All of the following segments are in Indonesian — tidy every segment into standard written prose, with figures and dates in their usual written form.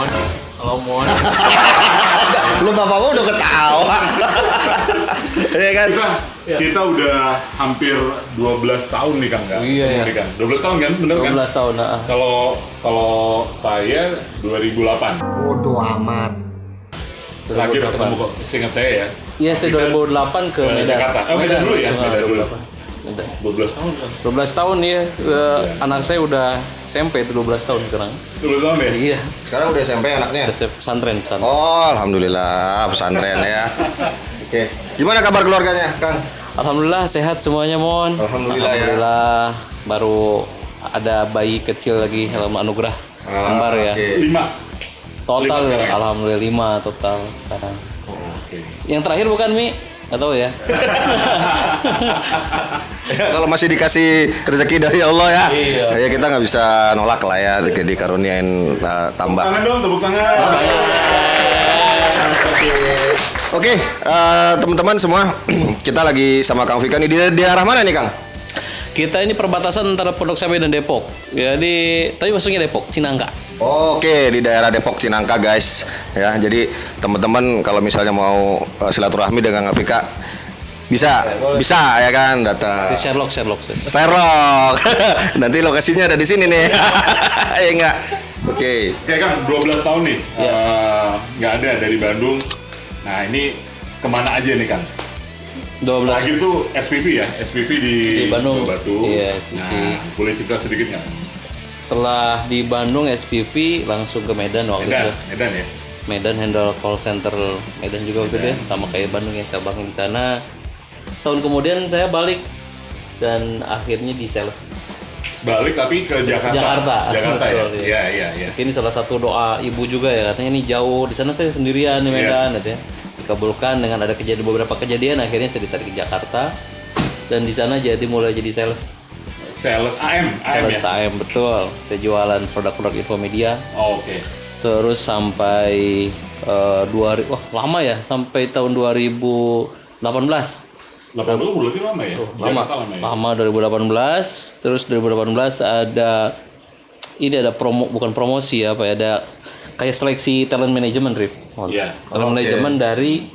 Mon. Halo Mon. Lu bapak udah ketawa. Iya kan? Kita udah hampir 12 tahun nih Kang. Iya ya. Kan? 12 tahun kan? Bener kan? 12 tahun. Kalau saya 2008. Bodoh amat. Terakhir ketemu kok, seingat saya ya. Iya, saya 2008 ke Medan. Jakarta. Oh, Medan dulu ya? Medan dulu. 12 tahun kan? 12 tahun ya. Anak saya udah SMP itu 12 tahun sekarang. 12 tahun ya? Iya. Sekarang udah SMP anaknya? Udah pesantren. Oh, alhamdulillah pesantren ya. Oke. Gimana kabar keluarganya, Kang? Alhamdulillah sehat semuanya, Mon. Alhamdulillah. Baru ada bayi kecil lagi, helm anugerah. Kembar ya. Oke. 5. Total 5 sekarang ya? alhamdulillah 5 total sekarang. Oke. Yang terakhir bukan Mi? Nggak tahu ya. Ya, kalau masih dikasih rezeki dari Allah ya, Iya. ya kita nggak bisa nolak lah ya, dikaruniain tambah. Tangan dong, tepuk tangan. Oke, teman-teman semua, kita lagi sama Kang Vika nih di arah mana nih Kang? Kita ini perbatasan antara Pondok Cabe dan Depok. Jadi, tapi masuknya Depok, Cinangka. Oke, di daerah Depok Cinangka guys. Ya, jadi teman-teman kalau misalnya mau silaturahmi dengan Kang Vika bisa ya kan datang. Di Sherlock. Sherlock. Nanti lokasinya ada di sini nih. Ya enggak? Oke. Oke Kang, 12 tahun nih. Iya. Nggak ada dari Bandung. Nah ini kemana aja nih Kang? 12. Terakhir tuh SPV ya? SPV di Bandung. Batu. Iya, SPV. Nah, boleh cerita sedikit nggak? Setelah di Bandung SPV langsung ke Medan waktu itu. Medan ya? Medan handle call center Medan juga waktu itu ya, sama kayak Bandung ya, cabangnya di sana. Setahun kemudian saya balik dan akhirnya di sales. Balik tapi ke Jakarta. Jakarta ya? betul, Iya. Ini salah satu doa ibu juga ya, katanya ini jauh, di sana saya sendirian di Medan gitu ya. Dikabulkan dengan ada beberapa kejadian, akhirnya saya ditarik ke Jakarta dan di sana mulai jadi sales. Sales AM Sales ya? AM betul. Saya jualan produk-produk infomedia. Oh, oke. Terus sampai lama ya, sampai tahun 2018. 80 berarti lama ya? Jakarta lama ya? Lama 2018. Terus 2018 ada bukan promosi ya, ada kayak seleksi talent management, Rip. Iya. Talent management dari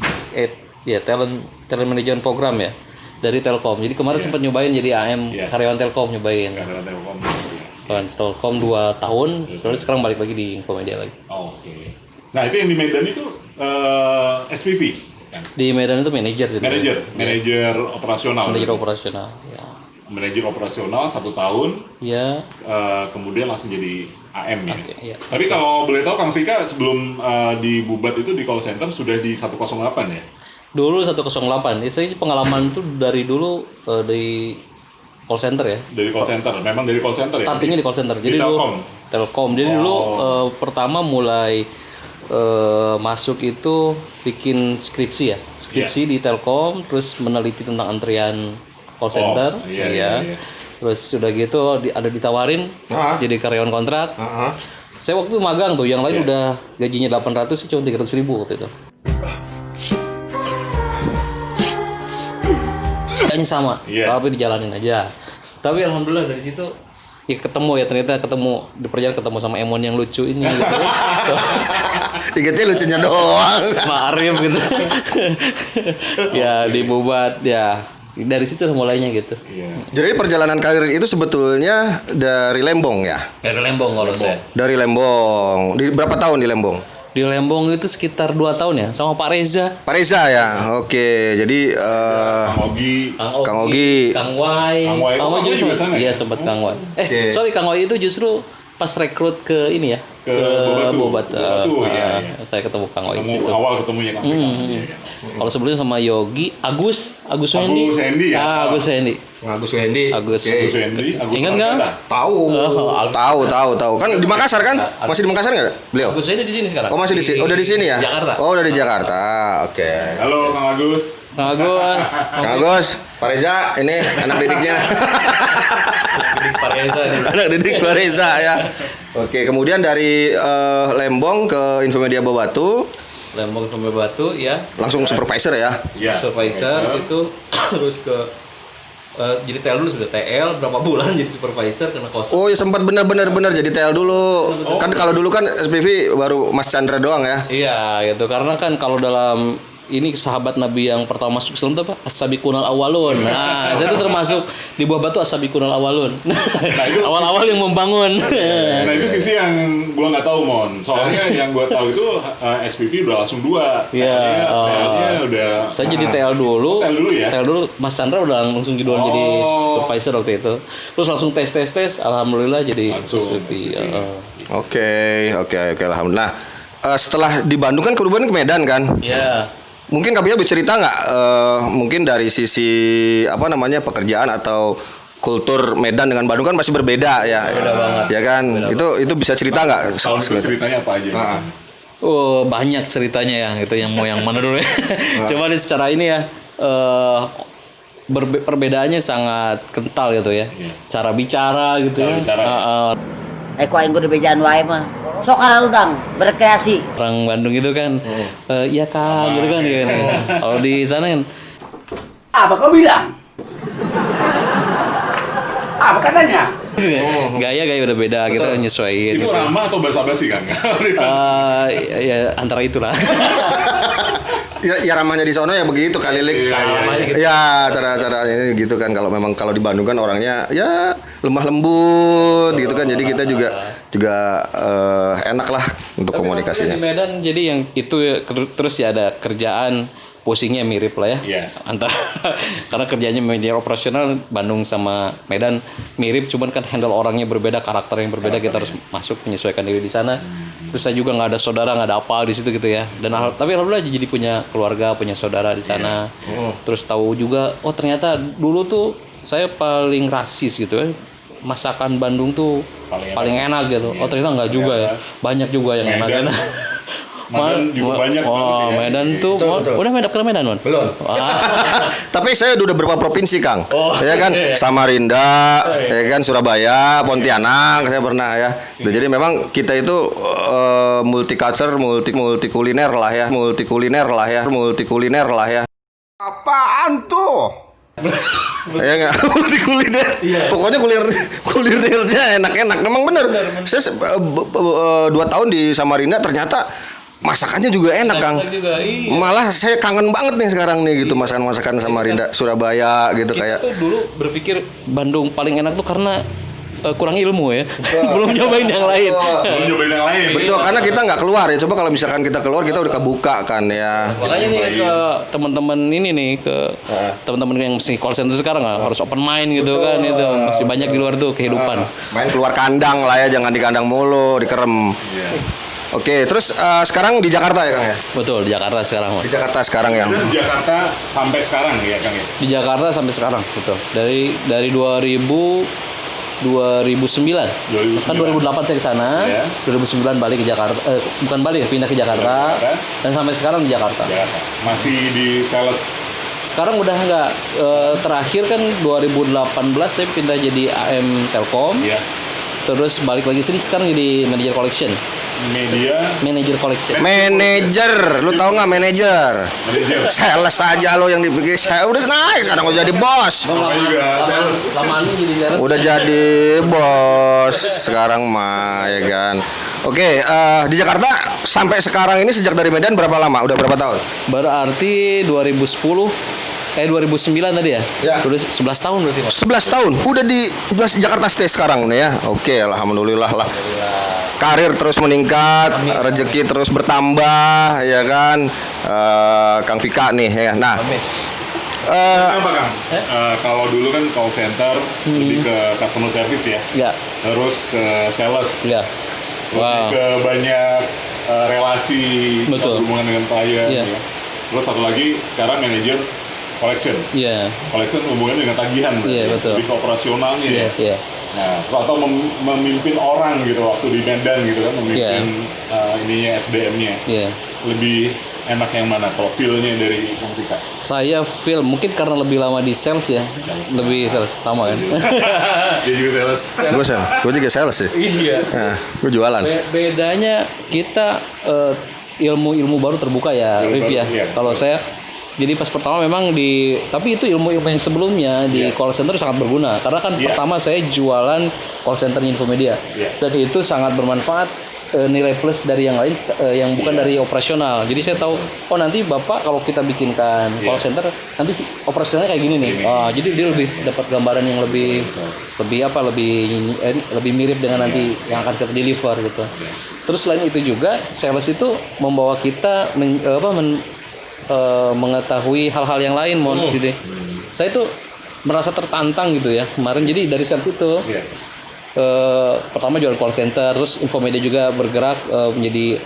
talent management program ya. Dari Telkom. Jadi kemarin sempat nyobain jadi AM karyawan Telkom nyobain. Karyawan Telkom. Karyawan Telkom 2 tahun, terus sekarang balik lagi di Infomedia lagi. Oh, oke. Nah, itu yang di Medan itu SPV kan? Di Medan itu manajer gitu. Manajer operasional. Manajer operasional, ya. Manajer operasional 1 tahun. Ya. Kemudian langsung jadi AM ya. Oke, ya. Tapi kalau boleh tahu Kang Vika sebelum di Bubat itu di call center sudah di 108 ya? Dulu 108. Saya pengalaman tuh dari dulu dari call center ya. Dari call center. Memang dari call center ya? Startingnya di call center. Jadi Telkom. Telkom. Jadi dulu pertama mulai masuk itu bikin skripsi ya. Skripsi di Telkom, terus meneliti tentang antrian call center. Iya. Terus sudah gitu ada ditawarin jadi karyawan kontrak. Saya waktu itu magang tuh, yang lain udah gajinya 800 sih cuma 300.000 waktu itu. Kayaknya sama, tapi dijalanin aja. Tapi alhamdulillah dari situ ya ternyata ketemu di perjalanan ketemu sama Emon yang lucu ini gitu. Ingatnya lucunya doang. Sama Arif gitu. Ya di Bubat ya. Dari situ mulainya gitu. Jadi perjalanan karir itu sebetulnya dari Lembong ya? Dari Lembong kalau saya. Dari Lembong. Di berapa tahun di Lembong? Di Lembong itu sekitar 2 tahun ya, sama Pak Reza. Pak Reza ya, oke. Jadi Kang Ogi. Kang Wai juga sana ya? Iya sempat Kang Wai. Sorry, Kang Wai itu justru pas rekrut ke ini ya, ke Bobat. Iya. Saya ketemu Kang Wai di situ. Awal ketemunya Kang Vika. Kalau sebelumnya sama Yogi, Agus Wendy. Ya? Agus Wendy. Agus Wendy. Agus Wendy. Ingat nggak? Tahu. Kan di Makassar kan? Masih di Makassar nggak beliau? Agus Wendy di sini sekarang. Oh masih di sini. Oh udah di sini ya? Jakarta. Oh udah di Jakarta. Oke. Halo Kang Agus. Kang Agus. Kang Agus, Pak Reza ini anak didiknya. Pak Reza nih. Anak didik Pak Reza ya. Oke, kemudian dari Lembong ke Infomedia Batu. Lembong sampai Batu ya. Langsung supervisor ya. Iya. Supervisor situ terus ke Jadi TL dulu sudah TL berapa bulan jadi supervisor kena kosong. Oh ya sempat benar-benar jadi TL dulu. Kan kalau dulu kan SPV baru Mas Chandra doang ya. Iya gitu, karena kan kalau dalam ini sahabat Nabi yang pertama masuk Islam itu apa? As-sabiqunal awwalun. Nah, saya itu termasuk di buah batu as-sabiqunal awwalun. Awal-awal yang membangun. Nah itu sisi yang gua nggak tahu Mon. Soalnya yang gua tahu itu SPV udah langsung 2. Iya. TL-nya udah. Saya jadi TL dulu. TL dulu ya. TL dulu Mas Chandra udah langsung duluan jadi supervisor waktu itu. Terus langsung tes, alhamdulillah jadi Langsung, SPV. Oke, alhamdulillah. Setelah di Bandung kan kemudian ke Medan kan? Iya. Mungkin Kak Pika bercerita nggak mungkin dari sisi apa namanya pekerjaan atau kultur Medan dengan Bandung kan masih berbeda ya. Beda banget. Ya kan? Itu bisa cerita nggak? Tahun itu ceritanya apa aja? Oh, banyak ceritanya ya. Itu yang mau yang mana dulu ya. Coba lihat secara ini ya. Perbedaannya sangat kental gitu ya. Cara bicara gitu ya. Kok aing kudu bejaan wae mah. Sok udang berkreasi. Orang Bandung itu kan iya Kang gitu kan ya. Kalau di sana kan Apa kau bilang? Apa katanya? gaya udah beda, kita nyesuaiin. Itu gitu. ramah atau basa-basi kan? Ya antara itulah. Ya ramahnya di sono ya begitu kali Lik. Ya cara ini gitu kan kalau memang kalau di Bandung kan orangnya ya lemah lembut gitu kan. Jadi kita juga enak lah untuk Tapi komunikasinya. di Medan jadi yang itu terus ya ada kerjaan pusingnya mirip lah ya. Iya. Antara karena kerjanya manajer operasional Bandung sama Medan mirip, cuman kan handle orangnya berbeda, karakter yang berbeda, kita harus masuk menyesuaikan diri di sana. Terus saya juga nggak ada saudara, nggak ada apa di situ gitu ya. Dan tapi alhamdulillah jadi punya keluarga, punya saudara di sana. Terus tahu juga, oh ternyata dulu tuh saya paling rasis gitu ya. Masakan Bandung tuh paling enak gitu. Oh ternyata nggak juga ya. Banyak juga yang enak. Medan juga banyak oh, banget ya. Medan tuh udah ke Medan, Man? Belum. Tapi saya udah beberapa provinsi, Kang. Ya kan, Samarinda, ya kan, Surabaya, Pontianak, saya pernah ya. Jadi memang kita itu multi culture, multi kuliner lah ya, multi kuliner lah ya. Apaan tuh? Ya nggak multi kuliner. Pokoknya kulinernya enak-enak. Memang bener. Saya 2 tahun di Samarinda ternyata masakannya juga enak, Kang. Malah saya kangen banget nih sekarang nih gitu masakan Samarinda, Surabaya gitu Kita kayak. tuh dulu berpikir Bandung paling enak tuh karena kurang ilmu ya. Belum nyobain yang lain. Belum nyobain yang lain. Betul, karena kita nggak keluar ya. Coba kalau misalkan kita keluar kita udah kebuka kan ya. Makanya nih ke teman-teman ini nih, ke teman-teman yang mesti call center sekarang harus open mind gitu kan, itu masih banyak di luar tuh kehidupan. Main keluar kandang lah ya, jangan di kandang mulu, dikerem. Oke, terus sekarang di Jakarta ya, Kang ya? Betul, di Jakarta sekarang, Mas. Di Jakarta sekarang ya. Di Jakarta sampai sekarang ya Kang ya. Di Jakarta sampai sekarang, betul. Dari 2009. Kan 2008 saya ke sana. 2009 balik ke Jakarta. Bukan balik, pindah ke Jakarta. Dan sampai sekarang di Jakarta. Masih di sales. Sekarang udah enggak. Terakhir kan 2018 saya pindah jadi AM Telkom. Iya. Terus balik lagi sini sekarang jadi manager collection. Manager collection. Manajer, lu tahu nggak manajer? Sales aja lo yang dipikir saya udah naik sekarang udah jadi bos. Lamaan jadi sales. Udah jadi bos sekarang mah ya kan. Oke, di Jakarta sampai sekarang ini sejak dari Medan berapa lama? Udah berapa tahun? Berarti 2009 tadi ya? Ya. Udah 11 tahun berarti, Mas. 11 tahun. Udah di Jakarta stay sekarang nih ya. Oke, alhamdulillah lah. Karir terus meningkat, rezeki terus bertambah ya kan. Kang Pika nih ya. Nah, Apa Kang? Kalau dulu kan call center lebih ke customer service ya. Iya. Terus ke sales. Iya. Lebih ke banyak relasi, Betul. hubungan dengan klien. Iya. Ya. Terus satu lagi sekarang manajer collection. Iya. Collection hubungannya dengan tagihan. Iya, betul. Lebih ke operasionalnya. Iya, Ya. iya. Nah, atau memimpin orang gitu waktu di Medan gitu kan, memimpin ininya SDM-nya. Iya. Lebih enak yang mana profilnya dari Kang Pika? Saya feel mungkin karena lebih lama di sales ya. Lebih sales sama kan. Dia juga sales. gue juga sales sih. Iya. Nah, gue jualan. Bedanya kita ilmu-ilmu baru terbuka ya, Rif ya. Iya. Kalau saya Jadi pas pertama memang tapi itu ilmu-ilmu yang sebelumnya di call center sangat berguna. Karena kan pertama saya jualan call center Infomedia. Dan itu sangat bermanfaat, nilai plus dari yang lain yang bukan dari operasional. Jadi saya tahu, oh nanti Bapak kalau kita bikinkan call center nanti operasionalnya kayak gini nih. Jadi dia lebih dapat gambaran yang lebih mirip dengan nanti yang akan kita deliver gitu. Terus selain itu juga sales itu membawa kita mengetahui hal-hal yang lain, gitu. Saya tuh merasa tertantang gitu ya kemarin. Jadi dari sales itu pertama jual call center, terus Infomedia juga bergerak menjadi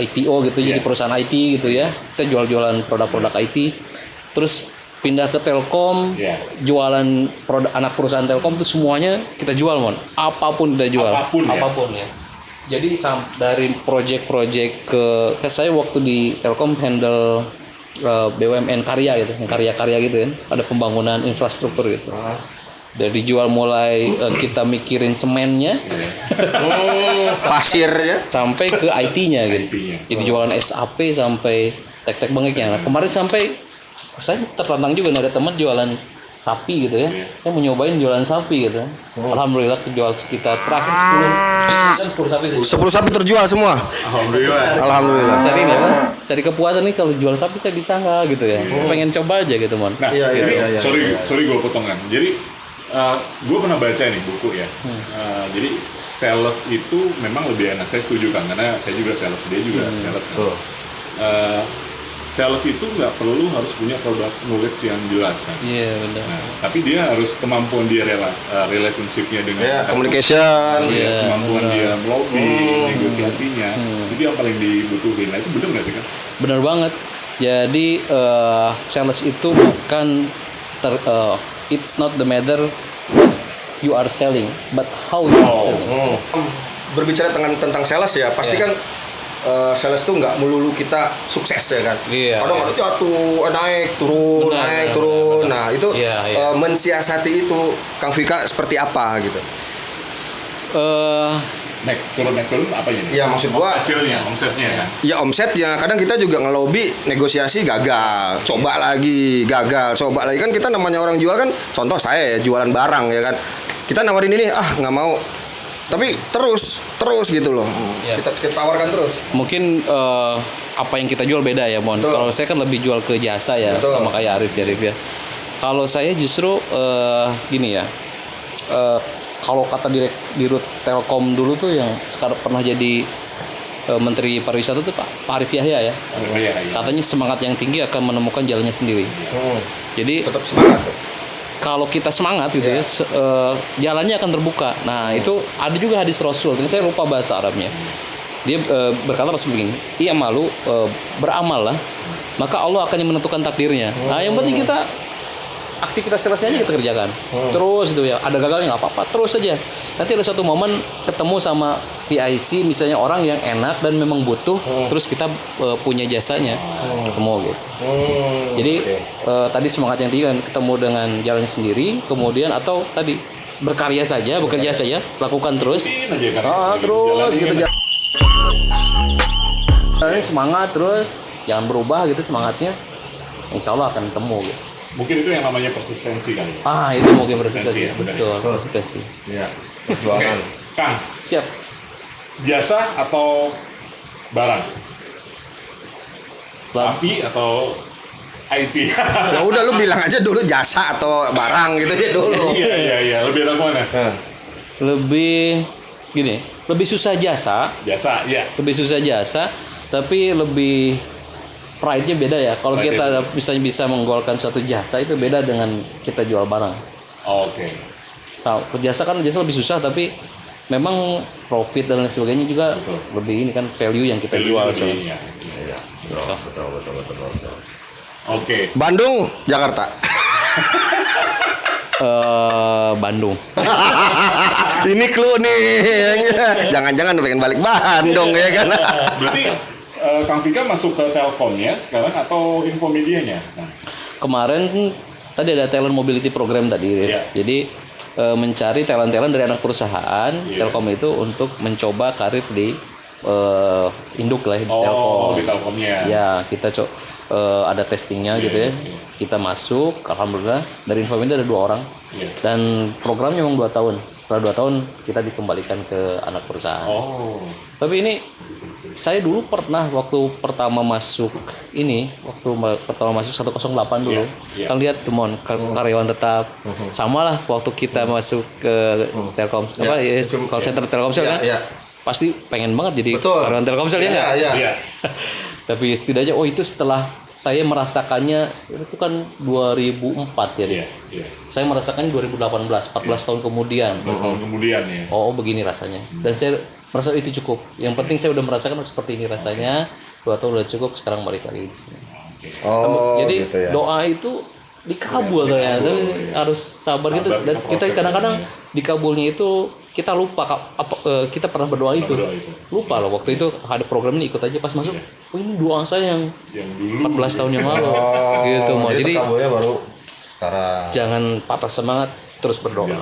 IPO gitu, jadi perusahaan IT gitu ya. Kita jual-jualan produk-produk IT. Terus pindah ke Telkom, jualan produk anak perusahaan Telkom itu semuanya kita jual, apapun kita jual, apapun ya. Jadi dari project-project ke saya waktu di Telkom handle BUMN karya gitu, karya-karya gitu kan, ada pembangunan infrastruktur gitu. Dari jual mulai kita mikirin semennya, pasirnya, sampai ke IT-nya gitu. Jadi jualan SAP sampai tek-tek bengeknya. Nah, kemarin sampai saya tertantang juga nih, ada teman jualan sapi gitu ya. Saya mau nyobain jualan sapi gitu. Alhamdulillah kejual sekitar terakhir 10 sapi. 10 sapi terjual semua. Alhamdulillah. Cari nih apa? Cari kepuasan nih, kalau jual sapi saya bisa nggak gitu ya. Pengen coba aja gitu, Mon. Nah, sorry gue potong kan. Jadi gue pernah baca nih buku ya. Jadi sales itu memang lebih enak. Saya setuju kan, karena saya juga sales, dia juga sales kan. Sales itu nggak perlu harus punya produk knowledge yang jelas kan. Iya benar. Nah, tapi dia harus kemampuan dia relationship-nya dengan communication, kemampuan dia lobby, negosiasinya, itu yang paling dibutuhin. Nah itu benar nggak sih kan? Benar banget. Jadi sales itu bukan it's not the matter what you are selling, but how you are selling. Berbicara tentang sales ya, pasti kan sales tuh nggak melulu kita sukses ya kan. Kadang ada jatuh, naik turun, naik turun. Nah itu mensiasati itu Kang Vika seperti apa gitu? Naik turun apa ini? Ya maksud gua hasilnya, omsetnya kan? Ya omsetnya. Kadang kita juga ngelobi negosiasi gagal, coba lagi gagal, coba lagi kan. Kita namanya orang jual kan. Contoh saya ya jualan barang ya kan. Kita nawarin ini nggak mau. Tapi terus gitu loh. Kita tawarkan terus. Mungkin apa yang kita jual beda ya, Mon. Kalau saya kan lebih jual ke jasa ya. Betul. Sama kayak Arif ya. Kalau saya justru gini ya. Kalau kata Dirut Telkom dulu tuh yang sekarang pernah jadi Menteri Pariwisata tuh Pak Arif Yahya ya. Katanya semangat yang tinggi akan menemukan jalannya sendiri. Jadi tetap semangat tuh. Kalau kita semangat gitu ya, jalannya akan terbuka. Nah itu ada juga hadis Rasul, saya lupa bahasa Arabnya. Dia berkata Rasul begini, iya malu beramal lah, maka Allah akan yang menentukan takdirnya. Nah yang penting kita aktivitas selesai aja kita kerjakan. Terus itu ya, ada gagalnya nggak apa-apa, terus aja. Nanti ada suatu momen ketemu sama PIC misalnya orang yang enak dan memang butuh, terus kita punya jasanya, ketemu gitu. Jadi tadi semangat yang tinggi kan, ketemu dengan jalannya sendiri, kemudian atau tadi bekerja saja, lakukan terus. Terus gitu. Ini semangat terus, jangan berubah gitu semangatnya. Insya Allah akan ketemu gitu. Mungkin itu yang namanya persistensi kali. Itu mungkin persistensi. Ya, betul, persistensi. Iya. Perjuangan. Kang, Siap. Jasa atau barang? Sapi atau IT? Ya udah lu bilang aja dulu jasa atau barang gitu aja dulu. Iya. Lebih enak mana? Lebih susah jasa. Jasa, ya. Lebih susah jasa, tapi lebih pride-nya beda ya. Kalau kita bisa menggolkan suatu jasa itu beda dengan kita jual barang. Oke. Jasa lebih susah, tapi memang profit dan lain sebagainya juga lebih ini kan value yang kita jual. Iya. Betul. Oke. Bandung, Jakarta. Bandung. Ini clue nih. Jangan-jangan pengen balik Bandung ya kan. Berarti Kang Vika masuk ke Telkom ya sekarang atau Infomedianya? Kemarin tadi ada talent mobility program tadi. Jadi mencari talent-talent dari anak perusahaan Telkom itu untuk mencoba karir di induk lah di Telkom. Di Telkomnya. Ya, kita ada testingnya gitu ya. Kita masuk, alhamdulillah dari Infomedia ada 2 orang. Dan programnya memang 2 tahun. Setelah 2 tahun kita dikembalikan ke anak perusahaan. Tapi ini saya dulu pernah waktu pertama masuk 108 dulu, kan lihat tuh mon karyawan tetap, sama lah waktu kita masuk ke Telkom call center Telkomsel kan, pasti pengen banget jadi karyawan Telkomsel ya nggak? Tapi setidaknya itu setelah saya merasakannya itu kan 2004 ya dia. Saya merasakannya 2018, 14 tahun kemudian. 14 tahun kemudian ya. Oh begini rasanya. Dan saya merasa itu cukup. Yang penting saya udah merasakan seperti ini rasanya. 2 tahun udah cukup, sekarang balik lagi di sini. Jadi gitu ya. Doa itu dikabul ternyata. Tapi harus sabar gitu. Dan kita kadang-kadang dikabulnya itu kita lupa kita pernah berdoa itu. Lupa loh waktu itu ada program ini ikut aja pas masuk. Ini doa saya yang dulu 14 tahun yang lalu. Gitu mau. Jadi kabulnya baru sekarang. Jangan patah semangat, terus berdoa.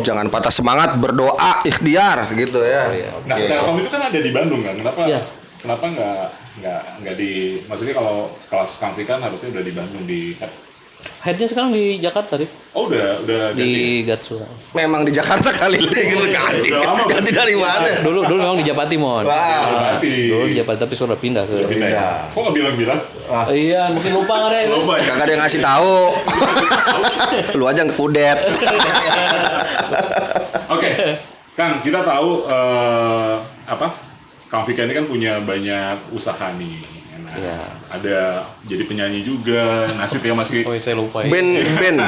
Jangan patah semangat, berdoa, ikhtiar gitu ya. Nah, Telkom itu kan ada di Bandung kan? Kenapa nggak di, maksudnya kalau kelas Kampi kan harusnya udah di Bandung di Headnya sekarang di Jakarta, Rip. Oh, udah di Gatsu. Memang di Jakarta kali ini ganti dari mana? Dulu memang di Japati, Mon. Dulu di Japati tapi sudah pindah ke. Kok nggak bilang-bilang? Iya, mungkin lupa nggak deh. Kagak ada yang ngasih tahu. Lu aja ngekudet. Oke, Kang, kita tahu Kang Vika ini kan punya banyak usaha nih. Ada jadi penyanyi juga, Nasib ya masih. Oh, saya lupa ya. Band.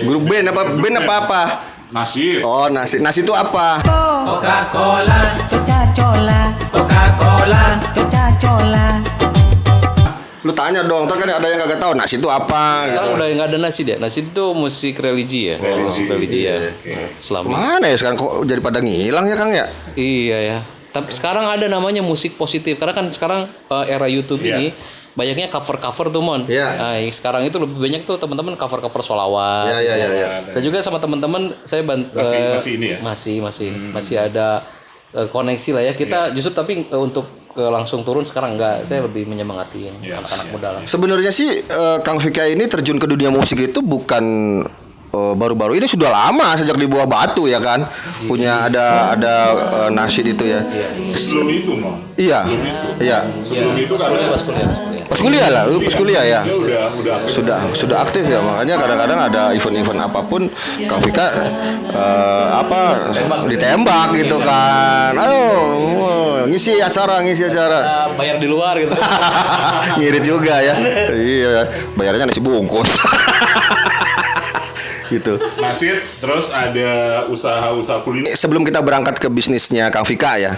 Grup band apa? Nasib. Oh, Nasib itu apa? Coca-Cola, Coca-Cola, Coca-Cola, Coca-Cola. Lu tanya dong, ntar kan ada yang kagak tahu Nasib itu apa. Sekarang udah nggak ada Nasib ya. Nasib itu musik religi ya. Musik religi ya. Islami. Mana ya sekarang kok jadi pada ngilang ya Kang ya? Iya ya. Tapi sekarang ada namanya musik positif karena kan sekarang era YouTube ini banyaknya cover-cover tuh Mon. Nah, sekarang itu lebih banyak tuh teman-teman cover-cover sholawat. Saya juga sama teman-teman saya masih ini ya. Masih ada koneksi lah ya. Kita justru tapi untuk langsung turun sekarang enggak. Saya lebih menyemangatin anak-anak muda lah. Sebenarnya sih Kang Vika ini terjun ke dunia musik itu bukan baru-baru ini, sudah lama sejak di Buah Batu ya kan. Punya ada nasyid itu ya. Sebelum itu Mon. Iya. Sebelum itu kan Pas kuliah ya. Dia Sudah aktif ya, makanya kadang-kadang ada event-event apapun Kang Vika ditembak gitu kan. Ayo ngisi acara. Bayar di luar gitu. Ngirit juga ya. Iya, bayarnya nasi bungkus. Gitu. Nasib, terus ada usaha-usaha kuliner. Sebelum kita berangkat ke bisnisnya Kang Vika ya.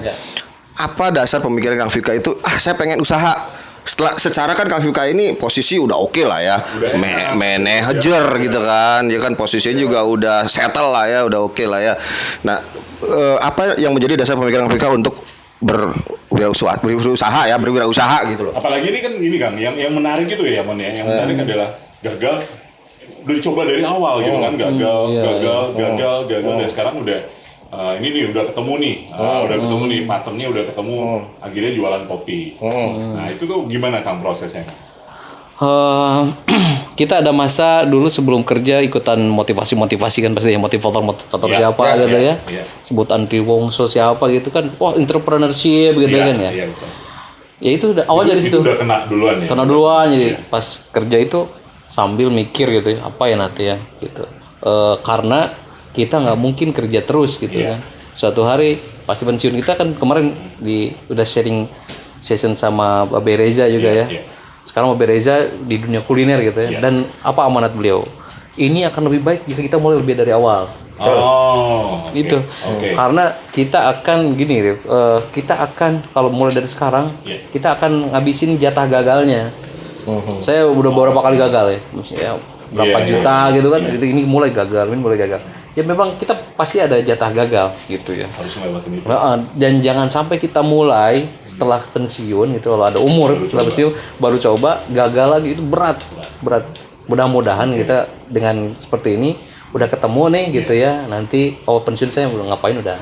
Apa dasar pemikiran Kang Vika itu? Saya pengen usaha. Secara kan Kang Vika ini posisi udah oke lah ya. Manajer gitu kan. Ya kan posisinya juga udah settle lah ya, udah oke lah ya. Nah, apa yang menjadi dasar pemikiran Kang Vika untuk berwirausaha gitu loh. Apalagi ini kan yang menarik gitu ya Mon ya. Yang menarik adalah gagal udah dicoba dari awal gitu kan, gagal dan sekarang udah ini nih udah ketemu nih patternnya udah ketemu, akhirnya jualan kopi. Nah itu tuh gimana Kang prosesnya? Kita ada masa dulu sebelum kerja ikutan motivasi kan pasti ya, motivator siapa gitu ya. Sebut Andri Wongso siapa gitu kan. Wah, entrepreneurship gitu kan ya. Iya, betul. Ya itu udah awal dari situ. Udah kena duluan jadi pas kerja itu sambil mikir gitu ya, apa ya nanti ya gitu. Karena kita nggak mungkin kerja terus gitu kan. Suatu hari pasti pensiun. Kita kan kemarin udah sharing session sama Babe Reza juga ya. Sekarang Babe Reza di dunia kuliner gitu ya. Dan apa amanat beliau? Ini akan lebih baik jika kita mulai lebih dari awal. Itu. Karena kita akan gini, kita akan kalau mulai dari sekarang, kita akan ngabisin jatah gagalnya. Saya udah beberapa kali gagal ya, maksudnya berapa juta gitu kan. Ini mulai gagal. Ya memang kita pasti ada jatah gagal gitu ya. Harus ngelewatin itu. Dan jangan sampai kita mulai setelah pensiun gitu, kalau ada umur setelah pensiun baru coba gagal lagi, itu berat. Mudah-mudahan kita dengan seperti ini udah ketemu nih gitu ya. Nanti pensiun saya udah ngapain udah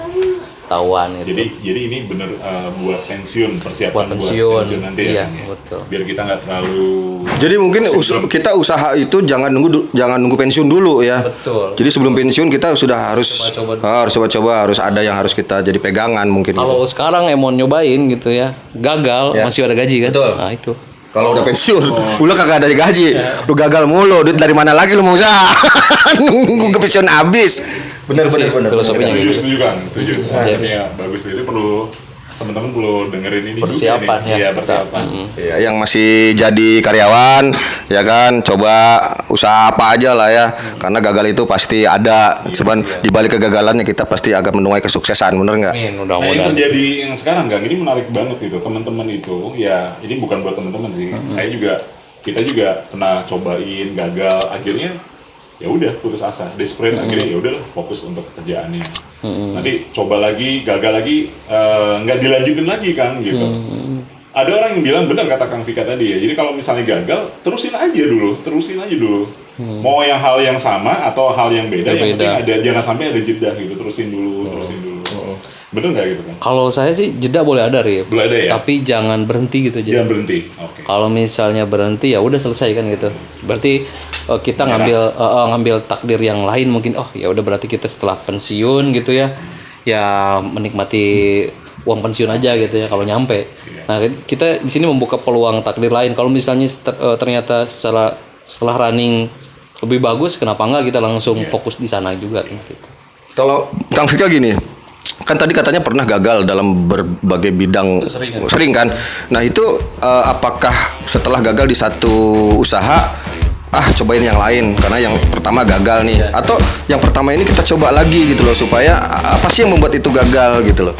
ketahuan gitu. Jadi ini bener buat pensiun, persiapan Buat pensiun, nanti iya, ya. betul. Biar kita nggak terlalu. Jadi mungkin kita usaha itu jangan nunggu pensiun dulu ya. Betul. Jadi sebelum pensiun kita sudah harus harus coba-coba, harus ada yang harus kita jadi pegangan mungkin. Kalau sekarang Emon nyobain gitu ya, gagal Ya. masih ada gaji kan? Betul. Nah itu. Kalau udah pensiun, lu kagak ada gaji, lu gagal mulu, duit dari mana lagi lu mau usaha? Nunggu ke pensiun habis. Bener. Filosofinya gitu. Setuju kan, setuju. Konsepnya bagus, itu perlu teman-teman perlu dengerin ini Persiapan juga nih. ya. Iya, persiapan. Ya, yang masih jadi karyawan, ya kan, coba usaha apa aja lah ya. Karena gagal itu pasti ada. Cuman di balik kegagalannya kita pasti akan menuai kesuksesan, bener nggak? Amin, Nah, yang mudah-mudahan. terjadi yang sekarang kan, ini menarik banget itu. Teman-teman itu, ya ini bukan buat teman-teman sih. Kita juga pernah cobain, gagal, akhirnya ya udah putus asa, desperate, akhirnya ya udah fokus untuk kerjaannya. Nanti coba lagi, gagal lagi, nggak dilanjutin lagi kan gitu. Ada orang yang bilang benar kata Kang Vika tadi ya. Jadi kalau misalnya gagal, terusin aja dulu. Mau yang hal yang sama atau hal yang beda, yang penting jangan sampai ada jeda gitu. Terusin dulu. Bener nggak gitu kan? Kalau saya sih jeda boleh ada Rip. Boleh ada ya? Tapi jangan berhenti gitu. Jangan berhenti. Oke. Kalau misalnya berhenti ya udah selesai kan gitu. Berarti kita ngambil takdir yang lain mungkin. Oh ya udah berarti kita setelah pensiun gitu ya. Ya menikmati uang pensiun aja gitu ya kalau nyampe. Nah, kita di sini membuka peluang takdir lain. Kalau misalnya ternyata setelah running lebih bagus, kenapa enggak kita langsung fokus di sana juga gitu. Kalau Kang Vika gini, kan tadi katanya pernah gagal dalam berbagai bidang, sering kan? Nah itu apakah setelah gagal di satu usaha, cobain yang lain karena yang pertama gagal nih, atau yang pertama ini kita coba lagi gitu loh, supaya apa sih yang membuat itu gagal gitu loh?